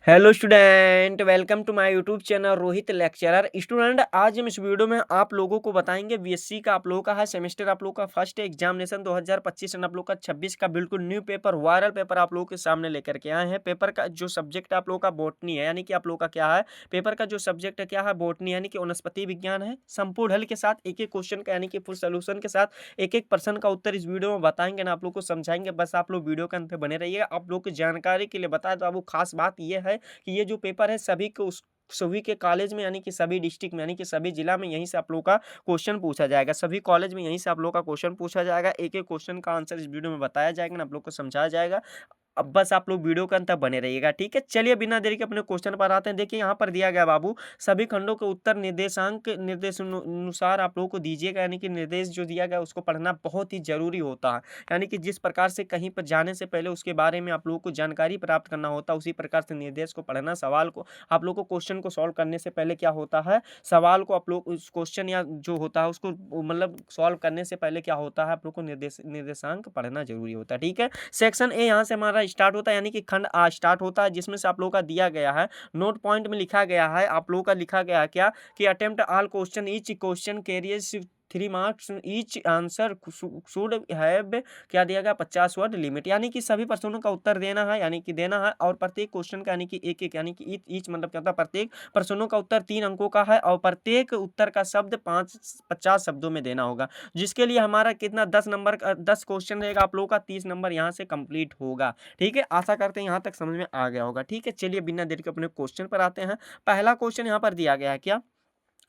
Hello student, welcome to my YouTube channel Rohit lecturer. Student, आज हम इस वीडियो में आप लोगों को बताएंगे बीएससी का आप लोगों का है सेमेस्टर आप लोगों का फर्स्ट एग्जामिनेशन 2025 एंड आप लोगों का 26 का बिल्कुल न्यू पेपर वायरल पेपर आप लोगों के सामने लेकर के आए हैं। पेपर का जो सब्जेक्ट आप लोगों का बॉटनी है, यानी कि आप लोगों का क्या है, पेपर का जो सब्जेक्ट है क्या है, बॉटनी यानी कि वनस्पति विज्ञान है। संपूर्ण हल के साथ एक एक क्वेश्चन का यानी कि फुल सोल्यूशन के साथ एक एक प्रश्न का उत्तर इस वीडियो में बताएंगे ना, आप लोग को समझाएंगे। बस आप लोग वीडियो के अंत में बने रहिएगा। आप लोग की जानकारी के लिए बताएं तो आपको खास बात यह है कि ये जो पेपर है सभी के कॉलेज में यानी कि सभी डिस्ट्रिक्ट में यानी कि सभी जिला में यहीं से आप लोग का क्वेश्चन पूछा जाएगा। सभी कॉलेज में यहीं से आप लोग का क्वेश्चन पूछा जाएगा। एक एक क्वेश्चन का आंसर इस वीडियो में बताया जाएगा ना, आप लोग को समझाया जाएगा। अब बस आप लोग वीडियो के अंत तक बने रहिएगा, ठीक है। चलिए बिना देरी के अपने क्वेश्चन पर आते हैं। देखिए यहाँ पर दिया गया बाबू, सभी खंडों के उत्तर निर्देशांक निर्देशानुसार आप लोगों को दीजिएगा, यानी कि निर्देश जो दिया गया उसको पढ़ना बहुत ही जरूरी होता है। यानी कि जिस प्रकार से कहीं पर जाने से पहले उसके बारे में आप लोगों को जानकारी प्राप्त करना होता है, उसी प्रकार से निर्देश को पढ़ना, सवाल को आप लोग को क्वेश्चन को सॉल्व करने से पहले क्या होता है, सवाल को आप लोग उस क्वेश्चन या जो होता है उसको मतलब सॉल्व करने से पहले क्या होता है, आप लोग को निर्देशांक पढ़ना जरूरी होता है, ठीक है। सेक्शन ए यहाँ से हमारा स्टार्ट होता है, यानी कि खंड आ स्टार्ट होता है, जिसमें से आप लोगों का दिया गया है नोट पॉइंट में लिखा गया है, आप लोगों का लिखा गया है क्या कि attempt all question, each question carriers 3 marks, each answer should have क्या दिया गया 50 वर्ड लिमिट, यानी कि सभी प्रश्नों का उत्तर देना है, यानी कि देना है। और प्रत्येक क्वेश्चन का यानी कि एक एक यानी कि ईच मतलब क्या होता है, प्रत्येक प्रश्नों का उत्तर 3 अंकों का है और प्रत्येक उत्तर का शब्द 50 शब्दों में देना होगा, जिसके लिए हमारा कितना 10 नंबर का 10 क्वेश्चन रहेगा, आप लोगों का 30 नंबर यहाँ से कंप्लीट होगा, ठीक है। आशा करते हैं यहाँ तक समझ में आ गया होगा, ठीक है। चलिए बिना देरी के अपने क्वेश्चन पर आते हैं। पहला क्वेश्चन यहाँ पर दिया गया है क्या,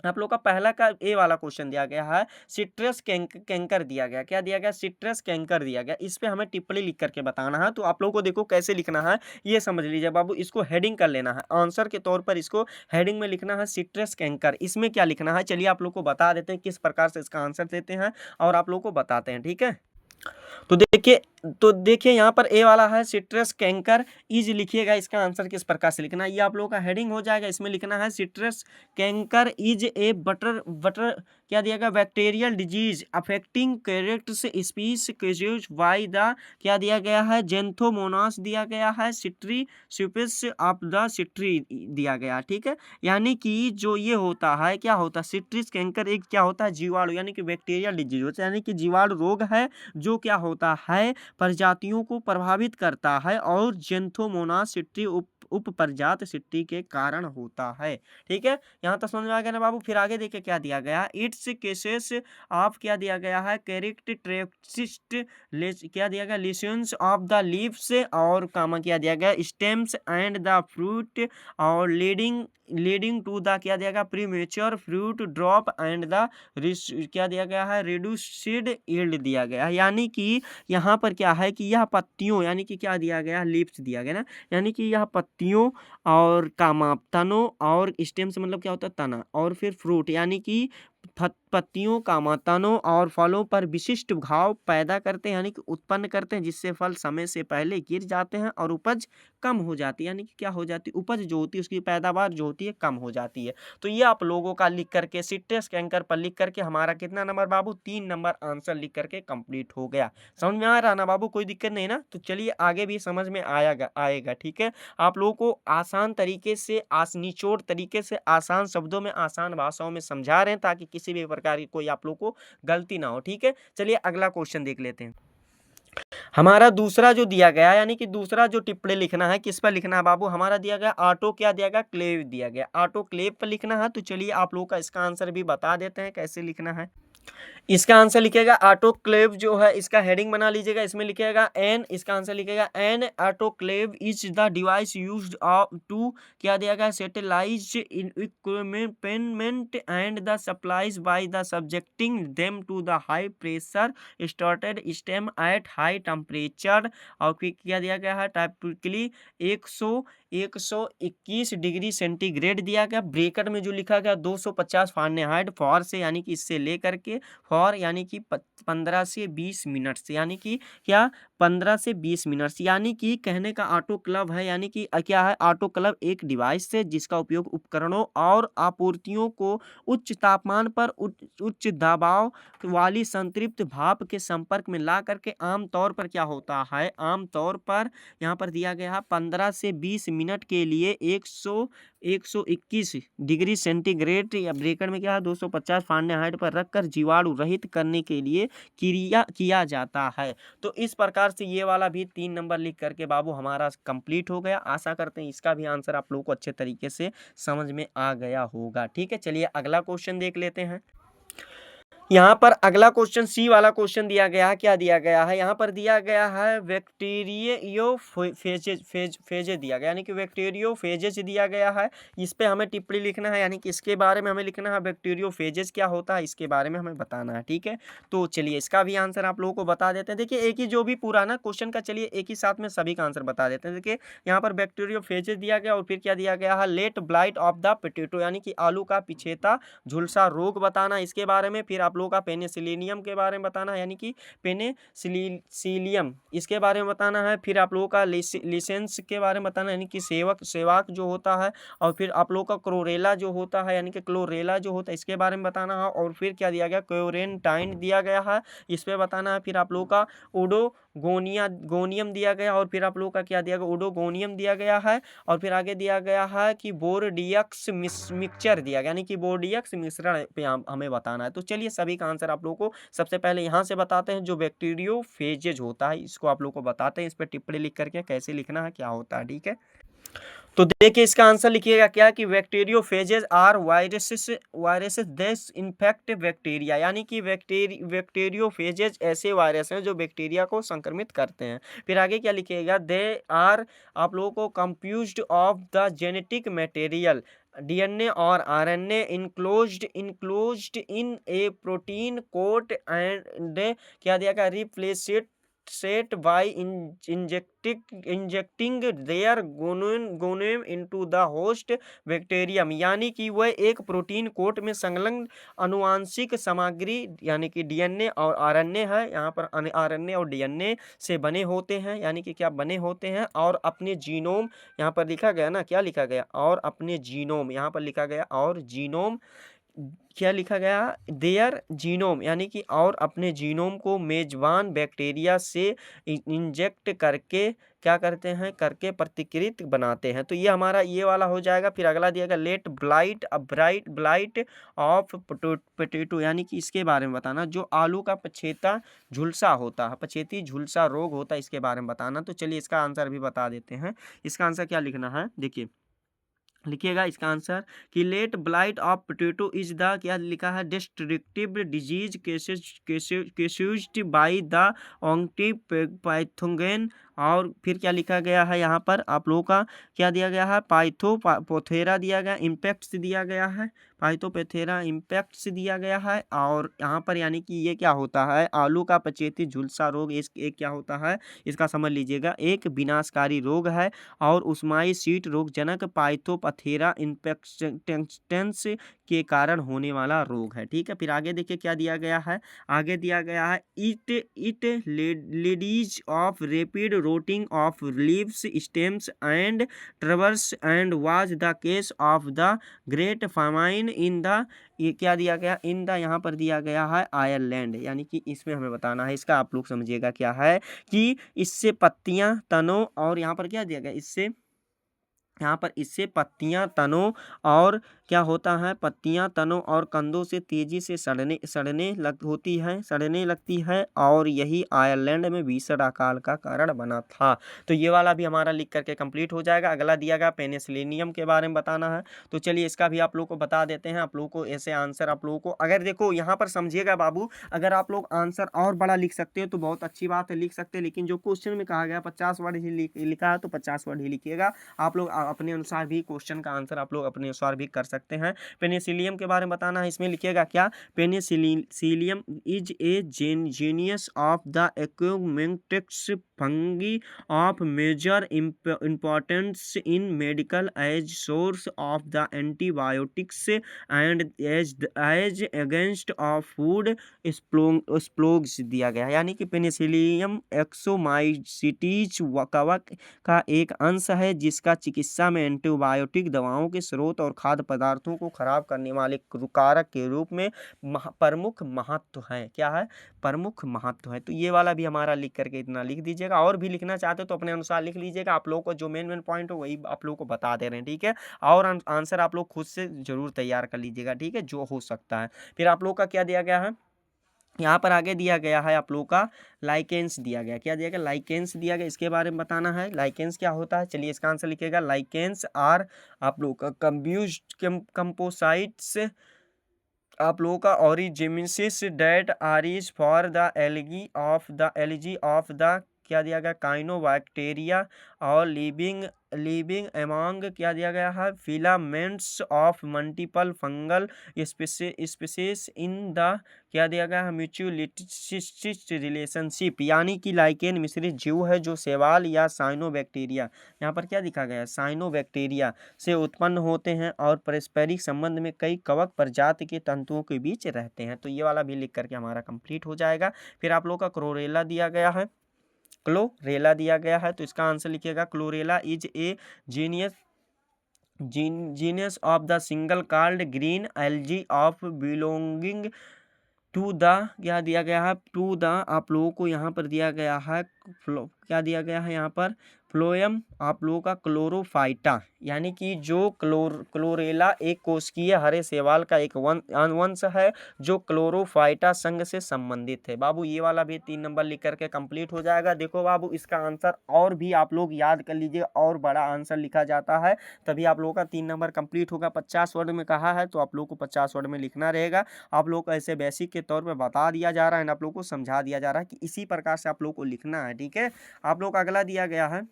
आप लोग का पहला का ए वाला क्वेश्चन दिया गया है, सिट्रस कैंकर दिया गया, क्या दिया गया, सिट्रस कैंकर दिया गया। इस पे हमें टिप्पणी लिख करके बताना है। तो आप लोगों को देखो कैसे लिखना है, ये समझ लीजिए बाबू। इसको हेडिंग कर लेना है, आंसर के तौर पर इसको हेडिंग में लिखना है सिट्रस कैंकर। इसमें क्या लिखना है, चलिए आप लोग को बता देते हैं किस प्रकार से इसका आंसर देते हैं और आप लोग को बताते हैं, ठीक है। तो देखिए यहाँ पर ए वाला है सिट्रस कैंकर इज लिखिएगा, इसका आंसर किस प्रकार से लिखना है, ये आप लोगों का हेडिंग हो जाएगा। इसमें लिखना है citrus canker is a butter butter क्या दिया गया, bacterial disease affecting characters species caused by the क्या दिया गया है, जेंथोमोनास दिया गया है, सिट्री स्यूपिस ऑफ द सिट्री दिया गया, ठीक है। यानी कि जो ये होता है क्या होता है, सिट्रिस कैंकर एक क्या होता है, जीवाणु यानी कि बैक्टीरियल डिजीज होता है, यानी कि जीवाणु रोग है जो क्या होता है, प्रजातियों को प्रभावित करता है और जेंथोमोनास सिट्री उप प्रजात सिट्री के कारण होता है, ठीक है। यहाँ तक समझ में आ गया ना बाबू। फिर आगे देखिए क्या दिया गया, इट्स केसेस ऑफ क्या दिया गया है, कैरेक्ट ट्रेप्सिस्ट क्या दिया गया, लिशंस ऑफ द लीव्स और कामा क्या दिया गया, स्टेम्स एंड द फ्रूट और लीडिंग टू द क्या दिया गया, premature fruit drop and the क्या दिया गया है, रिड्यूस्ड यील्ड दिया गया है। यानी कि यहाँ पर क्या है कि यह पत्तियों यानी कि क्या दिया गया, लीव्स दिया गया ना, यानी कि यह पत्तियों और कामा तनों और स्टेम से मतलब क्या होता है तना, और फिर फ्रूट यानी कि पत्तियों कामा तनों और फलों पर विशिष्ट घाव पैदा करते हैं, यानी कि उत्पन्न करते हैं, जिससे फल समय से पहले गिर जाते हैं और उपज कम हो जाती है, यानी कि क्या हो जाती है, उपज जो होती है उसकी पैदावार जो होती है कम हो जाती है। तो ये आप लोगों का लिख करके सिट्रस कैंकर पर लिख करके हमारा कितना नंबर बाबू, 3 नंबर आंसर लिख करके कंप्लीट हो गया। समझ में आ रहा ना बाबू, कोई दिक्कत नहीं ना। तो चलिए आगे भी समझ में आएगा, ठीक है। आप लोगों को आसान तरीके से निचोड़ तरीके से आसान शब्दों में आसान भाषाओं में समझा रहे हैं, ताकि किसी भी प्रकार की कोई आप लोग को गलती ना हो, ठीक है। चलिए अगला क्वेश्चन देख लेते हैं। हमारा दूसरा जो दिया गया यानी कि दूसरा जो टिप्पणी लिखना है, किस पर लिखना है बाबू, हमारा दिया गया ऑटो क्या दिया गया, क्लेव दिया गया, ऑटो क्लेव पर लिखना है। तो चलिए आप लोगों का इसका आंसर भी बता देते हैं कैसे लिखना है। इसका आंसर लिखेगा ऑटोक्लेव जो है, इसका हेडिंग बना लीजिएगा, इसमें लिखेगा एन, इसका आंसर लिखेगा an autoclave is the device used to क्या दिया गया, sterilize equipment and the supplies by the subjecting them to the high pressure saturated steam at high temperature, और फिर क्या दिया गया है, टाइपिकली 121 डिग्री सेंटीग्रेड दिया गया। ब्रेकर में जो लिखा गया 250 फारेनहाइट फॉर से यानी कि इससे लेकर के फॉर यानी कि 15 से 20 मिनट से, यानी कि क्या 15 से 20 मिनट से, यानी कि कहने का ऑटो क्लव है, यानी कि क्या है ऑटो क्लव एक डिवाइस है जिसका उपयोग उपकरणों और आपूर्तियों को उच्च तापमान पर उच्च दबाव वाली संतृप्त भाप के संपर्क में ला करके आमतौर पर क्या होता है, आमतौर पर यहाँ पर दिया गया है 15 से 20 मिनट के लिए 121 डिग्री सेंटीग्रेड या ब्रेकर में क्या है 250 फारेनहाइट पर रखकर जीवाणु रहित करने के लिए क्रिया किया जाता है। तो इस प्रकार से ये वाला भी 3 नंबर लिख करके बाबू हमारा कंप्लीट हो गया। आशा करते हैं इसका भी आंसर आप लोगों को अच्छे तरीके से समझ में आ गया होगा। ठीक है, चलिए अगला क्वेश्चन देख लेते हैं। यहाँ पर अगला क्वेश्चन सी वाला क्वेश्चन दिया गया है। क्या दिया गया है, यहाँ पर दिया गया है बैक्टीरियोफेजेज दिया गया, यानी कि बैक्टीरियोफेजेज दिया गया है। इस पे हमें टिप्पणी लिखना है, यानी कि इसके बारे में हमें लिखना है बैक्टीरियोफेजेज क्या होता है, इसके बारे में हमें बताना है। ठीक है, तो चलिए इसका भी आंसर आप लोगों को बता देते हैं। देखिए एक ही जो भी पूरा ना क्वेश्चन का, चलिए एक ही साथ में सभी का आंसर बता देते हैं। देखिए यहाँ पर बैक्टीरियोफेजेज दिया गया और फिर क्या दिया गया है, late blight of the potato, यानी कि आलू का पिछेता झुलसा रोग बताना इसके बारे में। फिर आप लोगों का पेनिसिलिनियम के बारे में बताना है, यानी कि पेनिसिलियम इसके बारे में बताना है। फिर आप लोगों का लिसेंस के बारे में बताना है, यानी कि सेवक जो होता है। और फिर आप लोगों का क्लोरेला जो होता है, यानी कि क्लोरेला जो होता है इसके बारे में बताना है। और फिर क्या दिया गया, क्लोरेंटाइन दिया गया है, इस पे बताना है। फिर आप लोगों का गोनियम दिया गया, और फिर आप लोगों का क्या दिया गया, ओडोगोनियम दिया गया है। और फिर आगे दिया गया है कि बोर्डियक्स मिक्सचर दिया गया, यानी कि बोर्डियक्स मिश्रण पे हमें बताना है। तो चलिए सभी का आंसर आप लोगों को सबसे पहले यहाँ से बताते हैं। जो बैक्टीरियोफेजेज होता है इसको आप लोगों को बताते हैं, इस पर टिप्पणी लिख करके कैसे लिखना है, क्या होता है। ठीक है, तो देखिए इसका आंसर लिखिएगा क्या कि bacteriophages are viruses that infect bacteria, यानी कि बैक्टीरियोफेजेज ऐसे वायरस हैं जो बैक्टीरिया को संक्रमित करते हैं। फिर आगे क्या लिखिएगा, दे आर आप लोगों को composed of the genetic material DNA और RNA enclosed in a protein coat and क्या दिया गया, replicates by injecting their genome into the host bacterium, यानी कि वह एक प्रोटीन कोट में संलग्न अनुवांशिक सामग्री यानी कि डीएनए और आरएनए है। यहाँ पर आरएनए और डीएनए से बने होते हैं, यानी कि क्या बने होते हैं, और अपने जीनोम यहाँ पर लिखा गया ना, क्या लिखा गया, और अपने जीनोम यहाँ पर लिखा गया, और जीनोम क्या लिखा गया, देयर जीनोम, यानी कि और अपने जीनोम को मेजबान बैक्टीरिया से इंजेक्ट करके क्या करते हैं, करके प्रतिकृत बनाते हैं। तो ये हमारा ये वाला हो जाएगा। फिर अगला दिया गया, लेट ब्लाइट ऑफ पोटैटो, यानी कि इसके बारे में बताना। जो आलू का पछेता झुलसा होता है, पछेती झुलसा रोग होता है, इसके बारे में बताना। तो चलिए इसका आंसर भी बता देते हैं। इसका आंसर क्या लिखना है, देखिए लिखिएगा इसका आंसर कि late blight of potato is the क्या लिखा है, destructive disease caused by the ऑन्टी पैथोगेन। और फिर क्या लिखा गया है, यहाँ पर आप लोगों का क्या दिया गया है, पाइथोपैथेरा दिया गया, इम्पैक्ट्स दिया गया है, पाइथोपैथेरा इम्पैक्ट्स दिया गया है। और यहाँ पर यानी कि ये क्या होता है, आलू का पचेती झुलसा रोग एक क्या होता है, इसका समझ लीजिएगा, एक विनाशकारी रोग है और उस्माई सीट रोगजनक पाइथोपैथेरा इन्फेक्शंस के कारण होने वाला रोग है। ठीक है, फिर आगे देखिए क्या दिया गया है, आगे दिया गया है it leads of rapid rotting of leaves stems and tubers and was the cause of the great famine in the, ये क्या दिया गया, इन द यहाँ पर दिया गया है आयरलैंड, यानी कि इसमें हमें बताना है। इसका आप लोग समझिएगा क्या है कि इससे पत्तियां तनों और यहाँ पर क्या दिया गया, इससे यहाँ पर इससे पत्तियां तनों और क्या होता है, पत्तियां तनों और कंदों से तेजी से सड़ने लगती है और यही आयरलैंड में भीषण अकाल का कारण बना था। तो ये वाला भी हमारा लिख करके कंप्लीट हो जाएगा। अगला दिया गया पेनिसिलिनियम के बारे में बताना है। तो चलिए इसका भी आप लोग को बता देते हैं। आप लोगों को ऐसे आंसर आप लोगों को, अगर देखो यहाँ पर समझिएगा बाबू, अगर आप लोग आंसर और बड़ा लिख सकते हो तो बहुत अच्छी बात है, लिख सकते हैं। लेकिन जो क्वेश्चन में कहा गया 50 वर्ड ही लिखा है तो 50 वर्ड ही लिखिएगा। आप लोग अपने अनुसार भी क्वेश्चन का आंसर आप लोग अपने अनुसार भी कर सकते हैं। पेनिसिलियम के बारे में बताना है, इसमें लिखिएगा क्या, Penicillium is a genius of the एक्यूमेंटिक्स fungi of major importance in medical as source of the antibiotics and as against of food स्प्लोग्स दिया गया है। यानी कि पेनिसिलियम एक्सोमाइसिटीज कवक का एक अंश है जिसका चिकित्सा में एंटीबायोटिक दवाओं के स्रोत और खाद्य पदार्थों को खराब करने वाले कारक के रूप में प्रमुख महत्व है। क्या है, प्रमुख महत्व है। तो ये वाला भी हमारा लिख करके इतना लिख दीजिएगा, और भी लिखना चाहते हो तो अपने अनुसार लिख लीजिएगा। आप लोगों को जो मेन पॉइंट हो वही आप लोगों को बता दे रहे हैं, ठीक है। और आंसर आप लोग खुद से जरूर तैयार कर लीजिएगा, ठीक है, जो हो सकता है। फिर आप लोग का क्या दिया गया है, यहाँ पर आगे दिया गया है आप लोग का लाइकेंस दिया गया। क्या दिया गया, लाइकेंस दिया गया, इसके बारे में बताना है। लाइकेंस क्या होता है, चलिए इसका आंसर लिखिएगा। लाइकेंस आर आप लोग का कंपोसाइट्स आप लोगों का ऑरिजिमिसिस that arise for the algae of the क्या दिया गया, काइनोबैक्टीरिया और लिविंग एमॉन्ग क्या दिया गया है, filaments of multiple fungal species in the क्या दिया गया है, म्यूचुअलिस्टिक रिलेशनशिप। यानी कि लाइकेन मिश्रित जीव है जो शैवाल या साइनोबैक्टीरिया, यहाँ पर क्या दिखा गया है, साइनोबैक्टीरिया से उत्पन्न होते हैं और पारस्परिक संबंध में कई कवक प्रजाति के तंतुओं के बीच रहते हैं। तो ये वाला भी लिख करके हमारा कंप्लीट हो जाएगा। फिर आप लोग का क्लोरेला दिया गया है, क्लोरेला दिया गया है, तो इसका आंसर लिखिएगा। Chlorella is a genius of the single called green algae of belonging to the क्या दिया गया है, टू द आप लोगों को यहाँ पर दिया गया है क्या दिया गया है यहाँ पर, फ्लोएम आप लोगों का क्लोरोफाइटा। यानी कि जो क्लोरेला एक कोशिकीय हरे शैवाल का एक वंश है जो क्लोरोफाइटा संघ से संबंधित है। बाबू ये वाला भी 3 नंबर लिख करके कंप्लीट हो जाएगा। देखो बाबू इसका आंसर और भी आप लोग याद कर लीजिए, और बड़ा आंसर लिखा जाता है तभी आप लोगों का 3 नंबर कंप्लीट होगा। 50 वर्ड में कहा है तो आप लोग को 50 वर्ड में लिखना रहेगा। आप लोग को ऐसे बेसिक के तौर पर बता दिया जा रहा है, आप लोग को समझा दिया जा रहा है कि इसी प्रकार से आप लोग को लिखना है, ठीक है। आप लोग अगला दिया गया है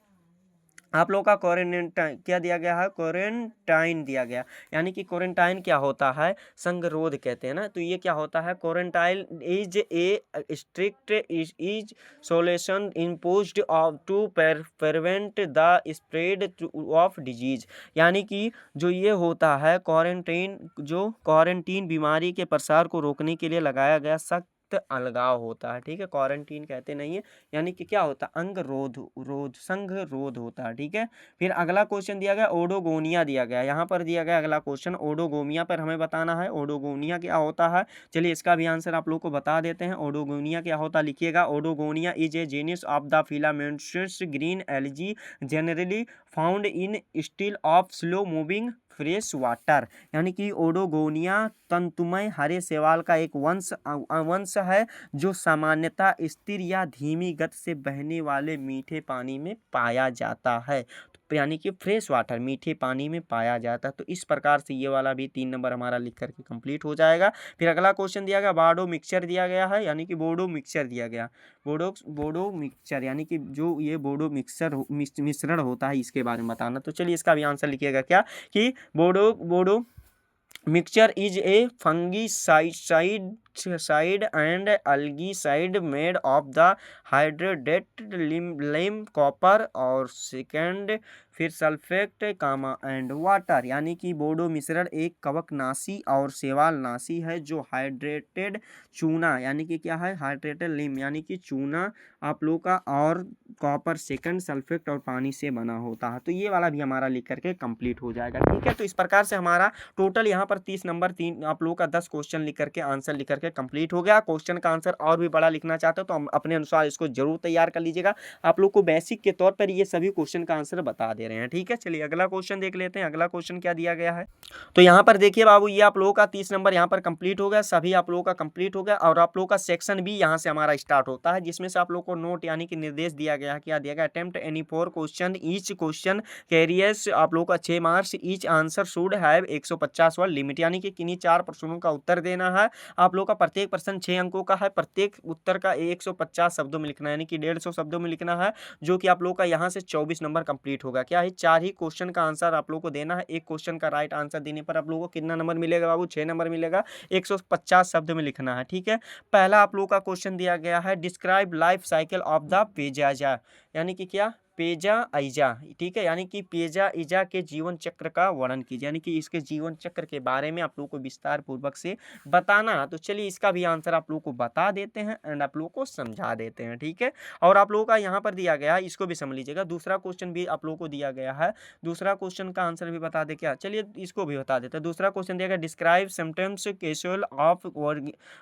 आप लोग का क्वारंटाइन क्या दिया गया है, क्वारंटाइन दिया गया। यानी कि क्वारंटाइन क्या होता है, संगरोध कहते हैं ना। तो ये क्या होता है, quarantine is a strict is solution imposed of to prevent the spread of disease. यानी कि जो ये होता है क्वारंटाइन, जो क्वारंटीन बीमारी के प्रसार को रोकने के लिए लगाया गया सख्त अलगाव होता है, ठीक है। क्वारंटीन कहते नहीं है, यानी कि क्या होता है, संघ रोध होता है, ठीक है। फिर अगला क्वेश्चन दिया गया ओडोगोनिया दिया गया। यहाँ पर दिया गया अगला क्वेश्चन ओडोगोनिया पर हमें बताना है ओडोगोनिया क्या होता है। चलिए इसका भी आंसर आप लोग को बता देते हैं। ओडोगोनिया क्या होता है लिखिएगा। Oedogonium is a genus of the filamentous green algae generally found in still of slow moving fresh water. यानी कि ओडोगोनिया तंतुमय हरे शैवाल का एक वंश है जो सामान्यतः स्थिर या धीमी गति से बहने वाले मीठे पानी में पाया जाता है। यानी कि फ्रेश वाटर मीठे पानी में पाया जाता है। तो इस प्रकार से ये वाला भी 3 नंबर हमारा लिख करके कंप्लीट हो जाएगा। फिर अगला क्वेश्चन दिया गया बाडो मिक्सचर दिया गया है, यानी कि बोडो मिक्सचर दिया गया। बोडो मिक्सचर यानी कि जो ये बोडो मिश्रण होता है इसके बारे में बताना। तो चलिए इसका भी आंसर लिखिएगा क्या, कि बोडो mixture is a fungicide and algicide made of the hydrated lime copper और सेकेंड फिर सल्फेट कामा एंड वाटर। यानी कि बोडो मिश्रण एक कवकनाशी और शैवालनाशी है जो हाइड्रेटेड चूना यानी कि क्या है, हाइड्रेटेड लिम यानी कि चूना आप लोग का और कॉपर सेकंड सल्फेट और पानी से बना होता है। तो ये वाला भी हमारा लिख करके कंप्लीट हो जाएगा, ठीक है। तो इस प्रकार से हमारा टोटल यहाँ पर 30 नंबर 3 आप लोगों का 10 क्वेश्चन लिख करके आंसर लिख करके कंप्लीट हो गया। क्वेश्चन का आंसर और भी बड़ा लिखना चाहते हो तो हम अपने अनुसार इसको जरूर तैयार कर लीजिएगा। आप लोग को बेसिक के तौर पर ये सभी क्वेश्चन का आंसर बता दे रहे हैं, ठीक है। चलिए अगला क्वेश्चन देख लेते हैं। अगला क्वेश्चन क्या दिया गया है, तो यहाँ पर देखिए बाबू ये आप लोगों का 30 नंबर यहाँ पर कंप्लीट हो गया, सभी आप लोगों का कंप्लीट हो गया। और आप लोगों का सेक्शन भी यहाँ से हमारा स्टार्ट होता है जिसमें से आप लोग को नोट यानी कि निर्देश दिया गया है। क्या दिया गया, attempt any 4 question each question carriers आप लोग का 6 marks each answer should have 150 word limit, यानी कि किन्हीं 4 प्रश्नों का उत्तर देना है आप लोग का। प्रत्येक प्रश्न 6 अंकों का है, प्रत्येक उत्तर का 150 शब्दों में लिखना है, यानी कि 150 शब्दों में लिखना है, जो कि आप लोग का यहाँ से 24 नंबर कंप्लीट होगा। क्या है, 4 ही क्वेश्चन का आंसर आप लोग को देना है। एक क्वेश्चन का राइट आंसर देने पर आप लोगों को कितना नंबर मिलेगा बाबू, 6 नंबर मिलेगा। 150 शब्द में लिखना है, ठीक है। पहला आप लोग का क्वेश्चन दिया गया है, describe life cycle of the Peziza, यानी कि क्या, पेजा ईजा, ठीक है, यानी कि पेजा ईजा के जीवन चक्र का वर्णन कीजिए, यानी कि इसके जीवन चक्र के बारे में आप लोग को विस्तार पूर्वक से बताना। तो चलिए इसका भी आंसर आप लोग को बता देते हैं एंड आप लोग को समझा देते हैं, ठीक है। और आप लोगों का यहाँ पर दिया गया है, इसको भी समझ लीजिएगा। दूसरा क्वेश्चन भी आप लोग को दिया गया है, दूसरा क्वेश्चन का आंसर भी बता दे क्या, चलिए इसको भी बता देते हैं। दूसरा क्वेश्चन दिया गया, describe symptoms causal of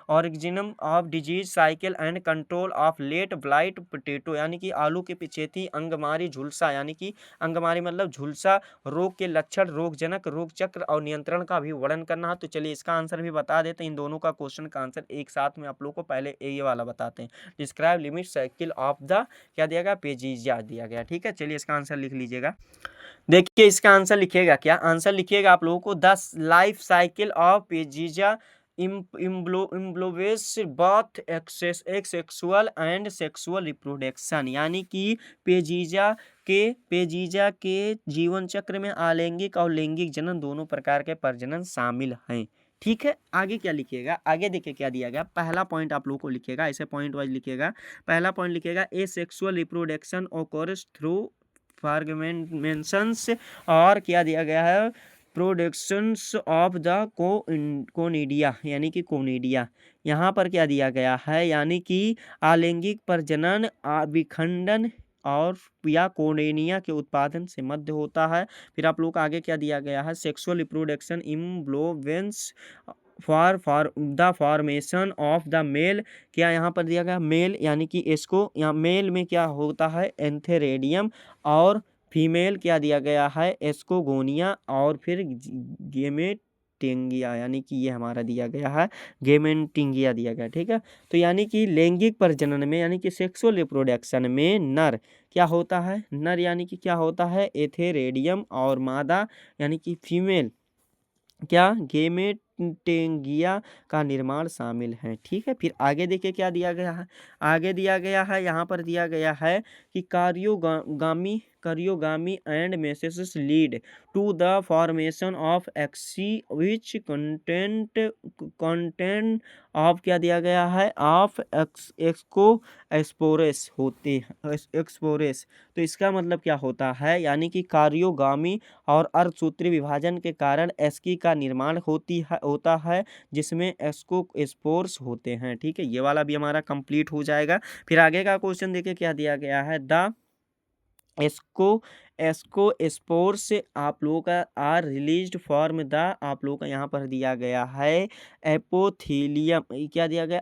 organism of disease cycle and control of late blight potato, यानी कि आलू के पिछेती अंगमारी झुलसा, यानी कि अंगमारी मतलब झुलसा रोग के लक्षण, रोगजनक, रोग चक्र और नियंत्रण का भी वर्णन करना है। तो चलिए इसका आंसर भी बता देते हैं। इन दोनों का क्वेश्चन का आंसर एक साथ में आप लोग को पहले ये वाला बताते हैं, describe limit cycle of the, क्या दिया गया, पेजिया दिया गया, ठीक है। चलिए इसका आंसर लिख लीजिएगा। देखिए इसका आंसर लिखिएगा, क्या आंसर लिखिएगा आप लोगों को, the life cycle of Peziza involves both asexual and sexual reproduction, यानी कि पेजिजा के जीवन चक्र में अलैंगिक और लैंगिक जनन दोनों प्रकार के प्रजनन शामिल हैं, ठीक है। आगे क्या लिखिएगा, आगे देखिए क्या दिया गया। पहला पॉइंट आप लोग को लिखिएगा, ऐसे पॉइंट वाइज लिखिएगा। पहला पॉइंट लिखिएगा, asexual reproduction occurs through fragmentations, और क्या दिया गया है, प्रोडक्शंस ऑफ द कोनिडिया, यानी कि कोनिडिया। यहाँ पर क्या दिया गया है, यानी कि अलैंगिक प्रजनन विखंडन और या कोनेनिया के उत्पादन से मध्य होता है। फिर आप लोग को आगे क्या दिया गया है, sexual reproduction involves for the formation of the male, क्या यहाँ पर दिया गया मेल, यानी कि इसको यहाँ मेल में क्या होता है, एंथेरेडियम, और फीमेल क्या दिया गया है, एस्कोगोनिया, और फिर गेमेटिंगिया, यानी कि ये हमारा दिया गया है गेमेटिंगिया दिया गया, ठीक है। तो यानी कि लैंगिक प्रजनन में, यानी कि सेक्सुअल रिप्रोडक्शन में नर क्या होता है, नर यानी कि क्या होता है, एथेरेडियम, और मादा यानी कि फीमेल क्या, गेमेटेंगिया का निर्माण शामिल है, ठीक है। फिर आगे देखिए क्या दिया गया है, आगे दिया गया है, यहाँ पर दिया गया है कि karyogamy and meiosis lead to the formation of asci which content of, क्या दिया गया है, ऑफ एक्सको एस्पोरेस होते हैं, एक्सपोरेस। तो इसका मतलब क्या होता है, यानी कि कार्योगामी और अर्धसूत्री विभाजन के कारण एस्की का निर्माण होता है, जिसमें एस्को स्पोर्स होते हैं, ठीक है। ये वाला भी हमारा कंप्लीट हो जाएगा। फिर आगे का क्वेश्चन देखिए क्या दिया गया है, द एस्को स्पोर्स आप लोगों का आर रिलीज्ड फॉर्म द, आप लोगों का यहाँ पर दिया गया है एपोथीलियम, क्या दिया गया,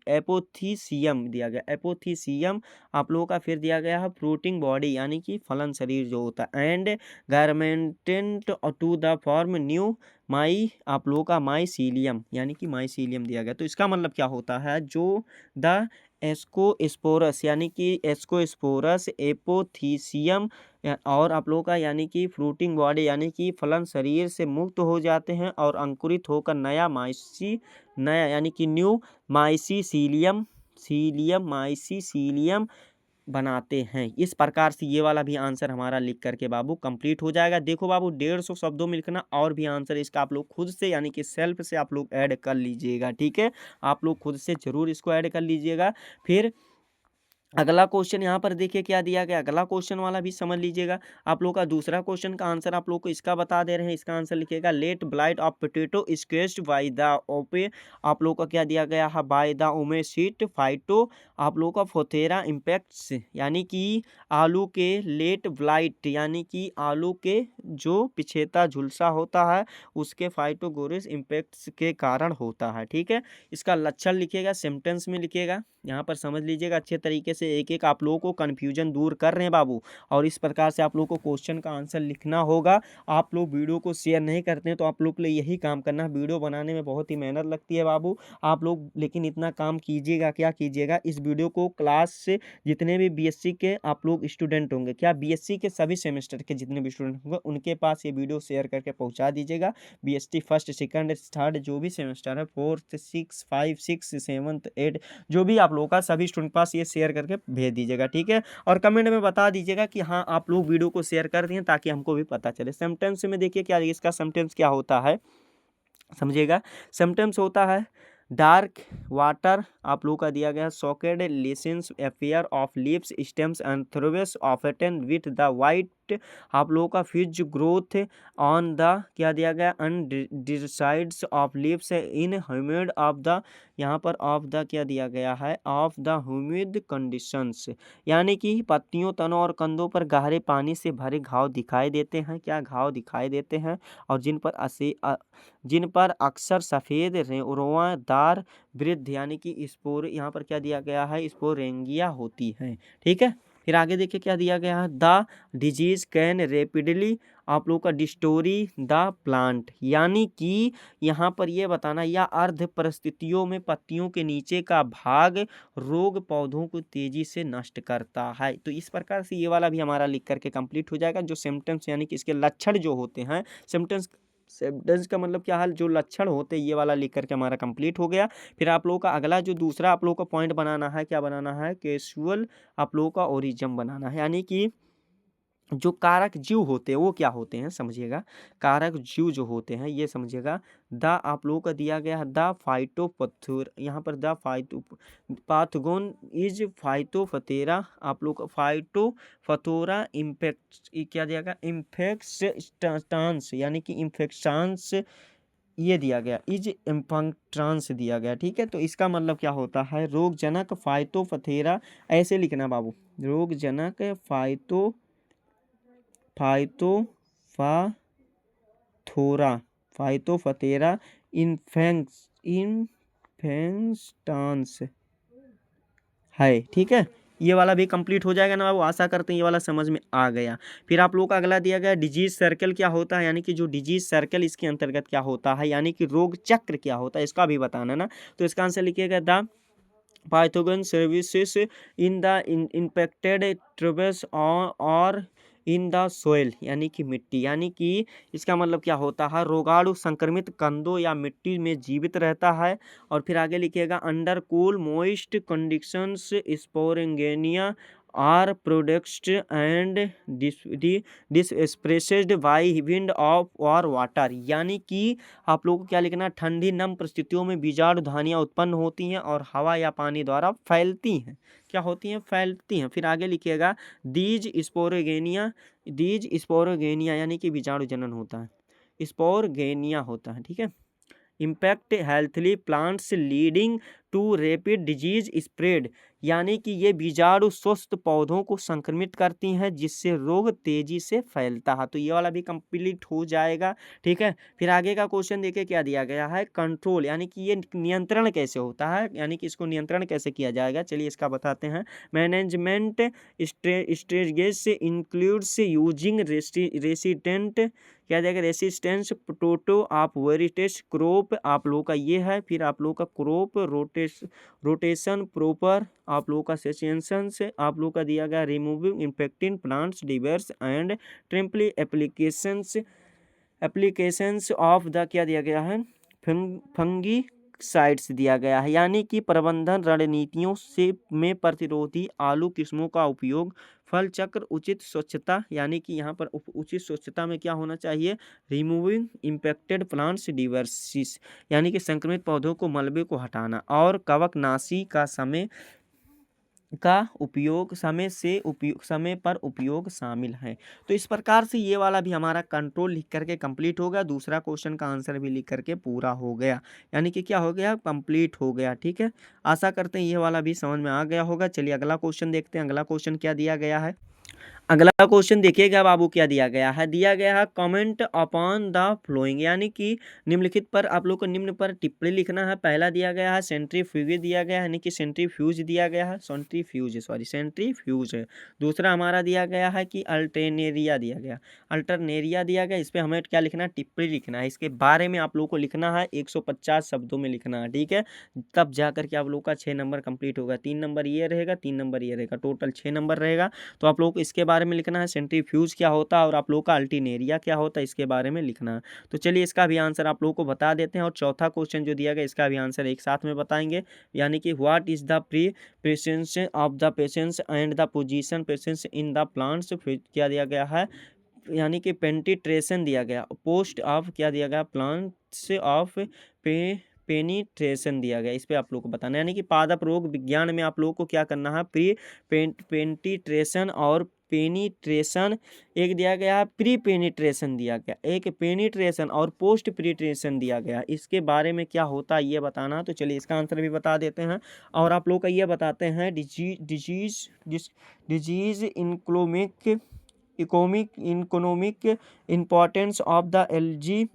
एपोथीसियम दिया गया, एपोथीसियम आप लोगों का। फिर दिया गया है फ्रूटिंग बॉडी, यानी कि फलन शरीर जो होता है, and germinate to the form new आप लोगों का माइसीलियम, यानी कि माइसीलियम दिया गया। तो इसका मतलब क्या होता है, जो द एस्कोस्पोरस, यानी कि एस्कोस्पोरस, एपोथीसियम, और आप लोगों का यानी कि फ्रूटिंग बॉडी, यानी कि फलन शरीर से मुक्त हो जाते हैं और अंकुरित होकर नया यानी कि न्यू माइसीलियम बनाते हैं। इस प्रकार से ये वाला भी आंसर हमारा लिख करके बाबू कंप्लीट हो जाएगा। देखो बाबू 150 शब्दों में लिखना, और भी आंसर इसका आप लोग खुद से यानी कि सेल्फ से आप लोग ऐड कर लीजिएगा, ठीक है। आप लोग खुद से जरूर इसको ऐड कर लीजिएगा। फिर अगला क्वेश्चन यहाँ पर देखिए क्या दिया गया, अगला क्वेश्चन वाला भी समझ लीजिएगा। आप लोग का दूसरा क्वेश्चन का आंसर आप लोग को इसका बता दे रहे हैं। इसका आंसर लिखिएगा, late blight of potato is caused by the ओपे, आप लोग का क्या दिया गया है, बाय द ओमेसीट फाइटो, आप लोग का फोथेरा इम्पैक्ट्स, यानी कि आलू के लेट ब्लाइट, यानी कि आलू के जो पिछेता झुलसा होता है उसके फाइटोगोरिस इम्पैक्ट्स के कारण होता है, ठीक है। इसका लक्षण लिखिएगा, सिम्टम्स में लिखिएगा, यहाँ पर समझ लीजिएगा अच्छे तरीके से। से एक एक आप लोगों को कन्फ्यूजन दूर कर रहे हैं बाबू। और इस प्रकार से आप लोगों को क्वेश्चन का आंसर लिखना होगा। आप लोग वीडियो को शेयर नहीं करते हैं तो आप लोग के लिए यही काम करना है। वीडियो बनाने में बहुत ही मेहनत लगती है बाबू आप लोग, लेकिन इतना काम कीजिएगा, क्या कीजिएगा, इस वीडियो को क्लास से जितने भी बीएससी के आप लोग स्टूडेंट होंगे, क्या बीएससी के सभी सेमेस्टर के जितने भी स्टूडेंट होंगे उनके पास ये वीडियो शेयर करके पहुंचा दीजिएगा। बीएससी फर्स्ट सेकंड थर्ड जो भी सेमेस्टर है, 4th 6 5 6 7 8 जो भी आप लोगों का, सभी स्टूडेंट पास ये शेयर करके भेज दीजिएगा, ठीक है। और कमेंट में बता दीजिएगा कि हाँ आप लोग वीडियो को शेयर कर दिए, ताकि हमको भी पता चले। सेंटेंस में देखिए क्या इसका सेंटेंस क्या होता है, समझिएगा। सेंटेंस होता है डार्क वाटर, आप लोगों का दिया गया सॉकेड लेसेंस अफेयर of leaves stems and tubers of often with the white, आप लोगों का फिज ग्रोथ ऑन द क्या दिया गया undersides of leaves in humid of the, यहाँ पर ऑफ द क्या दिया गया है ऑफ द ह्यूमिड कंडीशंस, यानी कि पत्तियों तनों और कंदों पर गहरे पानी से भरे घाव दिखाई देते हैं, क्या घाव दिखाई देते हैं, और जिन पर अक्सर सफ़ेद रोआदार वृद्ध यानी कि स्पोर, यहाँ पर क्या दिया गया है स्पोरेंगिया होती है, ठीक है। फिर आगे देखिए क्या दिया गया है द डिजीज कैन रेपिडली, आप लोगों का डिस्टोरी द प्लांट, यानी कि यहाँ पर ये बताना या अर्ध परिस्थितियों में पत्तियों के नीचे का भाग रोग पौधों को तेजी से नष्ट करता है। तो इस प्रकार से ये वाला भी हमारा लिख करके कंप्लीट हो जाएगा। जो सिम्टम्स यानी कि इसके लक्षण जो होते हैं, सिम्टम्स का मतलब क्या है, जो लक्षण होते हैं, ये वाला लिख करके हमारा कंप्लीट हो गया। फिर आप लोगों का अगला जो दूसरा आप लोगों का पॉइंट बनाना है, क्या बनाना है कैजुअल आप लोगों का ओरिजिन बनाना है, यानी कि जो कारक जीव होते हैं वो क्या होते हैं, समझिएगा। कारक जीव जो होते हैं ये समझिएगा। द आप लोगों का दिया गया है द फाइटोपथोर, यहाँ पर द फाइटो पाथगोन इज फाइटोफथेरा, आप लोग का फाइटोफथोरा इम्फेक्ट क्या दिया गया इन्फेक्शंस, यानी कि इन्फेक्शंस ये दिया गया इज इन्फेक्ट्रांस दिया गया, ठीक है। तो इसका मतलब क्या होता है रोगजनक फाइटोफथेरा, ऐसे लिखना बाबू, रोगजनक फाइटोफथेरा इन्फेक्टांस है, ठीक है। ये वाला भी कंप्लीट हो जाएगा ना बाबू, आशा करते हैं ये वाला समझ में आ गया। फिर आप लोगों का अगला दिया गया डिजीज सर्कल क्या होता है, यानी कि जो डिजीज सर्कल इसके अंतर्गत क्या होता है, यानी कि रोग चक्र क्या होता है, इसका भी बताना ना। तो इसका आंसर लिखिएगा the pathogen survives in the infected tubers और इन द सोइल, यानी कि मिट्टी, यानी कि इसका मतलब क्या होता है रोगाणु संक्रमित कंदों या मिट्टी में जीवित रहता है। और फिर आगे लिखिएगा under cool moist conditions sporangia are produced and dispersed by wind of और वाटर, यानी कि आप लोगों को क्या लिखना, ठंडी नम परिस्थितियों में बीजाणु धानियाँ उत्पन्न होती हैं और हवा या पानी द्वारा फैलती हैं, क्या होती हैं फैलती हैं। फिर आगे लिखिएगा दीज स्पोरोगेनिया यानी कि बीजाणु जनन होता है, स्पोरगेनिया होता है, ठीक है। Impact healthy plants leading to rapid disease spread, यानी कि ये बीजाणु स्वस्थ पौधों को संक्रमित करती हैं जिससे रोग तेजी से फैलता है। तो ये वाला भी कंप्लीट हो जाएगा, ठीक है। फिर आगे का क्वेश्चन देखिए क्या दिया गया है कंट्रोल, यानी कि ये नियंत्रण कैसे होता है, यानी कि इसको नियंत्रण कैसे किया जाएगा, चलिए इसका बताते हैं। Management strategies includes using resistant क्या जाएगा रेसिस्टेंस पोटैटो आप वेरिटेस क्रॉप आप लोगों का ये है। फिर आप लोगों का क्रॉप रोटेशन प्रॉपर आप लोगों का सेशंसन से आप लोगों का दिया गया removing infecting plants debris and timely applications of the क्या दिया गया है फंगी साइट्स दिया गया है, यानी कि प्रबंधन रणनीतियों से में प्रतिरोधी आलू किस्मों का उपयोग। फल चक्र उचित स्वच्छता, यानी कि यहाँ पर उचित स्वच्छता में क्या होना चाहिए रिमूविंग इम्पेक्टेड प्लांट्स डिवर्सिस, यानी कि संक्रमित पौधों को मलबे को हटाना। और कवकनाशी का समय पर उपयोग शामिल है। तो इस प्रकार से ये वाला भी हमारा कंट्रोल लिख करके कंप्लीट हो गया। दूसरा क्वेश्चन का आंसर भी लिख करके पूरा हो गया, यानी कि क्या हो गया कंप्लीट हो गया, ठीक है। आशा करते हैं ये वाला भी समझ में आ गया होगा। चलिए अगला क्वेश्चन देखते हैं। अगला क्वेश्चन क्या दिया गया है, अगला क्वेश्चन देखिएगा बाबू, क्या दिया गया है, दिया गया है कमेंट अपॉन द फ्लोइंग, यानी कि निम्नलिखित पर आप लोग को निम्न पर टिप्पणी लिखना है। पहला दिया गया है सेंट्रीफ्यूज दिया गया है, यानी कि सेंट्रीफ्यूज दिया गया है, सेंट्रीफ्यूज। दूसरा हमारा दिया गया है कि अल्टरनेरिया दिया गया, अल्टरनेरिया दिया गया। इस पर हमें क्या लिखना है, टिप्पणी लिखना है। इसके बारे में आप लोग को लिखना है 150 शब्दों में लिखना है, ठीक है। तब जा करके आप लोग का 6 नंबर कंप्लीट होगा। 3 नंबर ये रहेगा, 3 नंबर ये रहेगा, टोटल 6 नंबर रहेगा। तो आप लोग को इसके बारे में लिखना है, सेंट्रीफ्यूज क्या होता है और आप लोग का अल्टरनेरिया क्या होता है, इसके बारे में लिखना है। तो चलिए इसका भी आंसर आप लोगों को बता देते हैं। और चौथा क्वेश्चन जो दिया गया इसका भी आंसर एक साथ में बताएंगे, यानी कि what is the presence of the patience and the position patience in the plants, क्या दिया गया है, यानी कि पेंटिट्रेशन दिया गया, पोस्ट ऑफ क्या दिया गया, प्लांट्स ऑफ पेनिट्रेशन दिया गया। इस पे आप लोग को बताना है, यानी कि पादप रोग विज्ञान में आप लोगों को क्या करना है, पेंटिट्रेशन और पेनिट्रेशन। एक दिया गया है प्री पेनिट्रेशन दिया गया, एक पेनिट्रेशन और पोस्ट पेनिट्रेशन दिया गया। इसके बारे में क्या होता है ये बताना। तो चलिए इसका आंसर भी बता देते हैं और आप लोग का ये बताते हैं, disease economic importance of the LG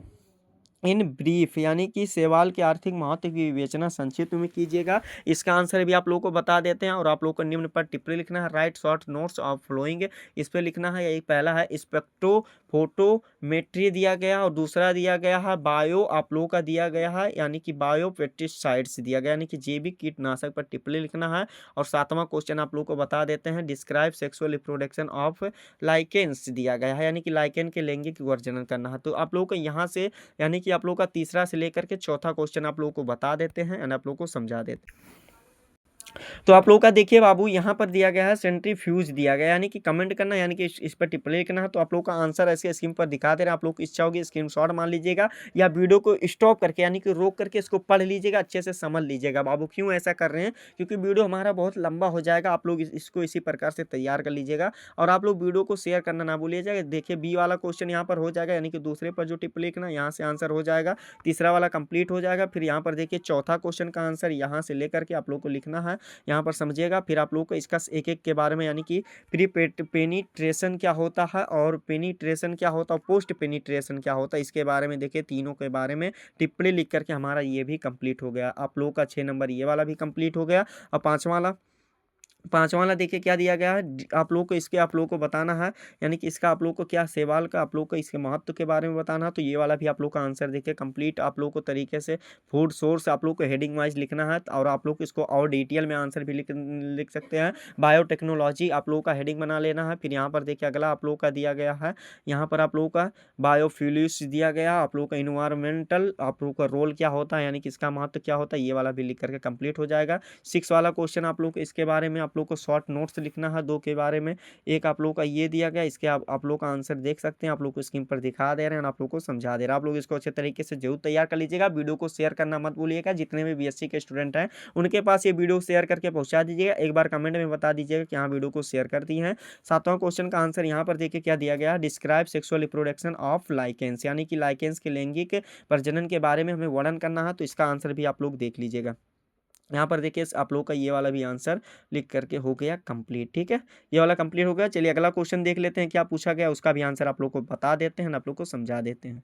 in brief, यानी कि शैवाल के आर्थिक महत्व की विवेचना संक्षिप्त में कीजिएगा। इसका आंसर भी आप लोगों को बता देते हैं और आप लोगों को निम्न पर टिप्पणी लिखना है, write short notes of flowing, इस पर लिखना है। यही पहला है स्पेक्ट्रोफोटोमेट्री दिया गया, और दूसरा दिया गया है बायो, आप लोगों का दिया गया है यानी कि बायो पेस्टिसाइड्स दिया गया, यानी कि जैविक कीटनाशक पर टिप्पणी लिखना है। और सातवां क्वेश्चन आप लोगों को बता देते हैं, describe sexual reproduction of lichens दिया गया है, यानी कि लाइकेन के लैंगिक वर्णन करना है। तो आप लोगों को यहाँ से यानी कि आप लोगों का तीसरा से लेकर के चौथा क्वेश्चन आप लोगों को बता देते हैं और आप लोगों को समझा देते हैं। तो आप लोगों का देखिए बाबू, यहाँ पर दिया गया है सेंट्रीफ्यूज दिया गया, यानी कि कमेंट करना, यानी कि इस पर टिप्पणी लिखना है। तो आप लोग का आंसर ऐसे स्क्रीन पर दिखा दे रहे हैं, आप लोग को इच्छा होगी स्क्रीनशॉट मान लीजिएगा या वीडियो को स्टॉप करके यानी कि रोक करके इसको पढ़ लीजिएगा, अच्छे से समझ लीजिएगा बाबू। क्यों ऐसा कर रहे हैं, क्योंकि वीडियो हमारा बहुत लंबा हो जाएगा। आप लोग इसको इसी प्रकार से तैयार कर लीजिएगा और आप लोग वीडियो को शेयर करना ना भूलिएगा। देखिए बी वाला क्वेश्चन यहाँ पर हो जाएगा, यानी कि दूसरे पर जो टिप्पणी लिखना यहाँ से आंसर हो जाएगा, तीसरा वाला कंप्लीट हो जाएगा। फिर यहाँ पर देखिए चौथा क्वेश्चन का आंसर यहाँ से लेकर के आप लोग को लिखना है, यहाँ पर समझिएगा। फिर आप लोग को इसका एक एक के बारे में, यानी कि प्री पेनिट्रेशन क्या होता है और पेनिट्रेशन क्या होता है, पोस्ट पेनिट्रेशन क्या होता है, इसके बारे में देखिए तीनों के बारे में टिप्पणी लिख करके हमारा ये भी कंप्लीट हो गया। आप लोगों का 6 नंबर ये वाला भी कंप्लीट हो गया। और पांचवा वाला देखिए क्या दिया गया है, आप लोग को इसके आप लोग को बताना है, यानी कि इसका आप लोग को क्या शैवाल का आप लोग को इसके महत्व के बारे में बताना है। तो ये वाला भी आप लोग का आंसर देखिए कंप्लीट आप लोग को तरीके से फूड सोर्स आप लोग को हेडिंग वाइज लिखना है, और आप लोग इसको और डिटेल में आंसर भी लिख सकते हैं। बायोटेक्नोलॉजी आप लोग का हेडिंग बना लेना है। फिर यहाँ पर देखिए अगला आप लोग का दिया गया है, यहाँ पर आप लोगों का बायोफ्यूल्स दिया गया, आप लोग का इन्वायरमेंटल आप लोग का रोल क्या होता है, यानी कि इसका महत्व क्या होता है, ये वाला भी लिख करके कंप्लीट हो जाएगा। 6 वाला क्वेश्चन आप लोग इसके बारे में आप लोग को शॉर्ट नोट्स लिखना है 2 के बारे में। एक आप लोग का ये दिया गया, इसके आप लोग का आंसर देख सकते हैं, आप लोग को स्क्रीन पर दिखा दे रहे हैं और आप लोग को समझा दे रहे हैं। आप लोग इसको अच्छे तरीके से जरूर तैयार कर लीजिएगा। वीडियो को शेयर करना मत भूलिएगा, जितने भी बीएससी के स्टूडेंट हैं उनके पास ये वीडियो शेयर करके पहुंचा दीजिएगा। एक बार कमेंट में बता दीजिएगा कि हाँ वीडियो को शेयर कर दी है। 7वां क्वेश्चन का आंसर यहाँ पर देखिए क्या दिया गया, describe sexual reproduction of lichens, यानी कि लाइकेंस के लैंगिक प्रजनन के बारे में हमें वर्णन करना है। तो इसका आंसर भी आप लोग देख लीजिएगा। यहाँ पर देखिए आप लोग का ये वाला भी आंसर लिख करके हो गया कंप्लीट, ठीक है। ये वाला कंप्लीट हो गया। चलिए अगला क्वेश्चन देख लेते हैं क्या पूछा गया, उसका भी आंसर आप लोग को बता देते हैं, आप लोग को समझा देते हैं।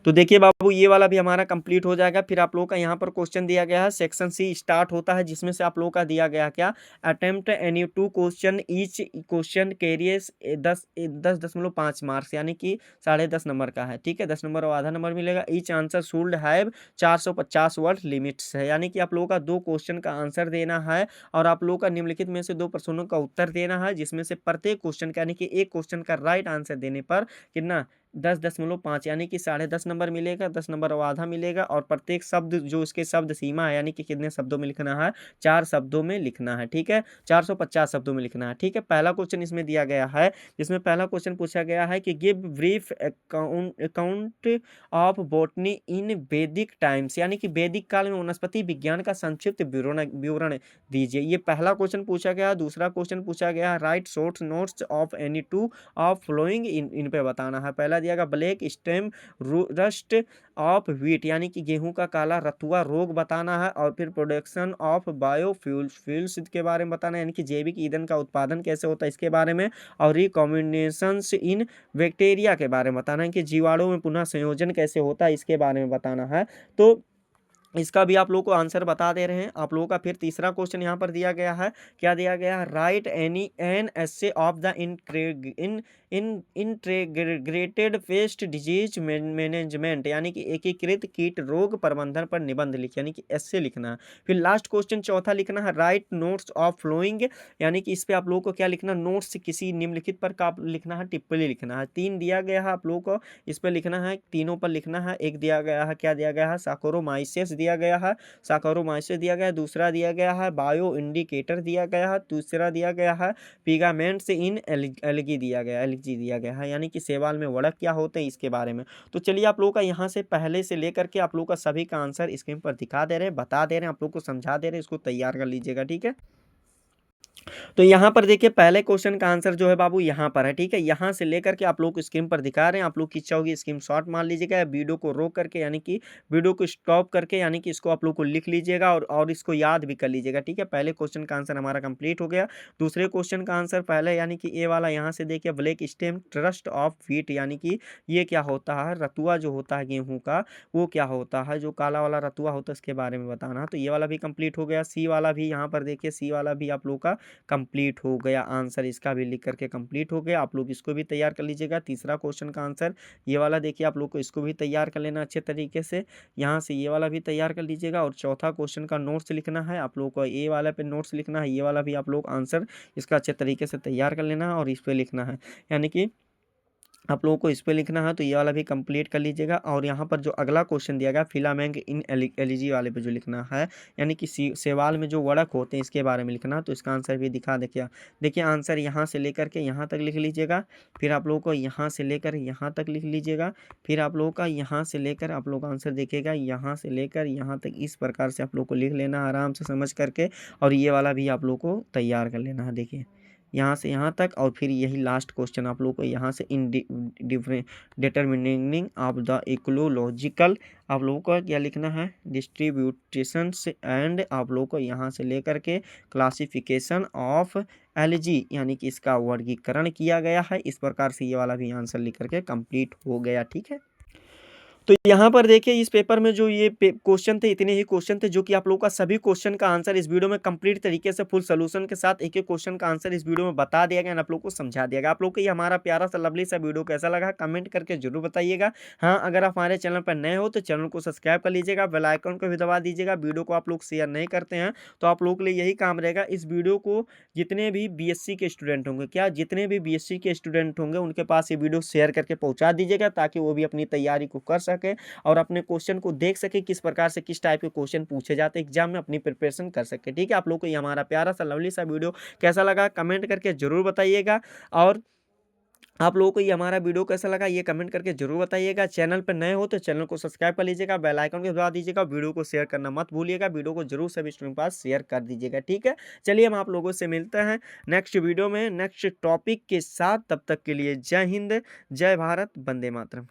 तो देखिए बाबू ये वाला भी हमारा कंप्लीट हो जाएगा। फिर आप लोगों का यहाँ पर क्वेश्चन दिया गया है, सेक्शन सी स्टार्ट होता है, जिसमें से आप लोगों का दिया गया क्या, attempt any 2 question, each question carriers 10.5 marks, यानी कि 10.5 नंबर का है, ठीक है। 10 नंबर और आधा नंबर मिलेगा। Each answer should have 450 word limits है, यानी कि आप लोगों का 2 क्वेश्चन का आंसर देना है और आप लोगों का निम्नलिखित में से 2 प्रश्नों का उत्तर देना है, जिसमें से प्रत्येक क्वेश्चन का यानी कि एक क्वेश्चन का राइट आंसर देने पर कितना 10.5 यानी कि 10.5 नंबर मिलेगा, 10 नंबर और आधा मिलेगा। और प्रत्येक शब्द जो इसके शब्द सीमा है, यानी कि कितने शब्दों में लिखना है, 4 शब्दों में लिखना है, ठीक है। 450 शब्दों में लिखना है, ठीक है। पहला क्वेश्चन इसमें दिया गया है, जिसमें पहला क्वेश्चन पूछा गया है कि give brief account of botany इन वैदिक टाइम्स, यानी कि वैदिक काल में वनस्पति विज्ञान का संक्षिप्त विवरण दीजिए। ये पहला क्वेश्चन पूछा गया। दूसरा क्वेश्चन पूछा गया write short notes of any 2 of following, इन पे बताना है। पहला दिया गया black stem rust of wheat यानी कि गेहूं का काला रतुआ रोग बताना है। और फिर प्रोडक्शन ऑफ बायोफ्यूल्स के बारे में बताना है, यानी कि जैविक ईंधन का उत्पादन कैसे होता है इसके बारे में। और रिकॉम्बिनेशंस इन बैक्टीरिया के बारे में बताना है कि जीवाणु में पुनः संयोजन कैसे होता है इसके बारे में बताना है। तो इसका भी आप लोगों को आंसर बता दे रहे हैं आप लोगों का। फिर तीसरा क्वेश्चन यहाँ पर दिया गया है, क्या दिया गया है, right any an essay of the integrated pest disease management यानी कि एकीकृत कीट रोग प्रबंधन पर निबंध लिख, यानी कि ऐसे लिखना है। फिर लास्ट क्वेश्चन चौथा लिखना है, राइट नोट्स ऑफ फ्लोइंग, यानी कि इस पे आप लोगों को क्या लिखना, नोट्स किसी निम्नलिखित पर का लिखना है, टिप्पणी लिखना है। 3 दिया गया है आप लोगों को, इस पर लिखना है, तीनों पर लिखना है। एक दिया गया है, क्या दिया गया है, साकोरोमाइसिस दिया गया है, साकोरोमाइसिस दिया गया है। दूसरा दिया गया है बायो इंडिकेटर दिया गया है। तीसरा दिया गया है पिगामेंट्स इन एल्गी दिया गया, एल्गी दिया गया है, यानी कि शैवाल में वड़क क्या होते हैं इसके बारे में। तो चलिए आप लोगों का यहाँ से पहले से लेकर के आप लोगों का सभी का आंसर स्क्रीन पर दिखा दे रहे हैं, बता दे रहे हैं, आप लोग को समझा दे रहे हैं, इसको तैयार कर लीजिएगा, ठीक है। तो यहाँ पर देखिए पहले क्वेश्चन का आंसर जो है बाबू यहाँ पर है, ठीक है। यहाँ से लेकर के आप लोग को स्क्रीन पर दिखा रहे हैं, आप लोग की इच्छा होगी स्क्रीन शॉट मान लीजिएगा, वीडियो को रोक करके यानी कि वीडियो को स्टॉप करके यानी कि इसको आप लोग को लिख लीजिएगा और इसको याद भी कर लीजिएगा, ठीक है। पहले क्वेश्चन का आंसर हमारा कंप्लीट हो गया। दूसरे क्वेश्चन का आंसर पहले यानी कि ए वाला यहाँ से देखिए black stem trust of wheat, यानी कि ये क्या होता है, रतुआ जो होता है गेहूँ का वो क्या होता है, जो काला वाला रतुआ होता है उसके बारे में बताना। तो ये वाला भी कंप्लीट हो गया। सी वाला भी यहाँ पर देखिए, सी वाला भी आप लोग का कंप्लीट हो गया, आंसर इसका भी लिख करके कंप्लीट हो गया। आप लोग इसको भी तैयार कर लीजिएगा। तीसरा क्वेश्चन का आंसर ये वाला देखिए, आप लोग को इसको भी तैयार कर लेना अच्छे तरीके से, यहाँ से ये वाला भी तैयार कर लीजिएगा। और चौथा क्वेश्चन का नोट्स लिखना है आप लोग को, ए वाला पे नोट्स लिखना है, ये वाला भी आप लोग आंसर इसका अच्छे तरीके से तैयार कर लेना है और इस पर लिखना है, यानी कि आप लोगों को इस पे लिखना है। तो ये वाला भी कंप्लीट कर लीजिएगा। और यहाँ पर जो अगला क्वेश्चन दिया गया फिलामेंट इन एलिजी वाले पे जो लिखना है, यानी कि शैवाल में जो वड़क होते हैं इसके बारे में लिखना। तो इसका आंसर भी दिखा देखिए आंसर यहाँ से लेकर के यहाँ तक लिख लीजिएगा। फिर आप लोगों को यहाँ से लेकर यहाँ तक लिख लीजिएगा। फिर आप लोगों का यहाँ से लेकर आप लोग आंसर देखिएगा, यहाँ से लेकर यहाँ तक इस प्रकार से आप लोग को लिख लेना है आराम से समझ करके। और ये वाला भी आप लोग को तैयार कर लेना है, देखिए यहाँ से यहाँ तक। और फिर यही लास्ट क्वेश्चन आप लोगों को यहाँ से इन डिटरमिनिंग ऑफ द इकोलॉजिकल आप लोगों को क्या लिखना है, डिस्ट्रीब्यूटेशंस एंड आप लोगों को यहाँ से लेकर के क्लासिफिकेशन ऑफ एलजी, यानी कि इसका वर्गीकरण किया गया है। इस प्रकार से ये वाला भी आंसर लिख करके कंप्लीट हो गया, ठीक है। तो यहाँ पर देखिए इस पेपर में जो ये क्वेश्चन थे, इतने ही क्वेश्चन थे जो कि आप लोगों का सभी क्वेश्चन का आंसर इस वीडियो में कंप्लीट तरीके से फुल सोल्यूशन के साथ एक एक क्वेश्चन का आंसर इस वीडियो में बता दिया गया, आप लोग को समझा दिया गया। आप लोग को ये हमारा प्यारा सा लवली सा वीडियो कैसा लगा कमेंट करके जरूर बताइएगा। हाँ, अगर आप हमारे चैनल पर नए हो तो चैनल को सब्सक्राइब कर लीजिएगा, बेल आइकन को भी दबा दीजिएगा। वीडियो को आप लोग शेयर नहीं करते हैं तो आप लोगों के लिए यही काम रहेगा, इस वीडियो को जितने भी बीएससी के स्टूडेंट होंगे, क्या जितने भी बीएससी के स्टूडेंट होंगे उनके पास ये वीडियो शेयर करके पहुँचा दीजिएगा, ताकि वो भी अपनी तैयारी को कर सके और अपने क्वेश्चन को देख सके किस प्रकार से किस टाइप के क्वेश्चन पूछे जाते हैं एग्जाम में, अपनी प्रिपरेशन कर सके, ठीक है। आप लोग को ये हमारा प्यारा सा लवली सा वीडियो कैसा लगा कमेंट करके जरूर बताइएगा। और आप लोगों को ये हमारा वीडियो कैसा लगा ये कमेंट करके जरूर बताइएगा। चैनल पर नए हो तो चैनल को सब्सक्राइब कर लीजिएगा, बेल आइकन को दबा दीजिएगा, वीडियो को शेयर करना मत भूलिएगा, वीडियो को जरूर सभी स्टूडेंट के पास शेयर कर दीजिएगा, ठीक है। चलिए हम आप लोगों से मिलते हैं नेक्स्ट वीडियो में नेक्स्ट टॉपिक के साथ, तब तक के लिए जय हिंद, जय भारत, वंदे मातरम।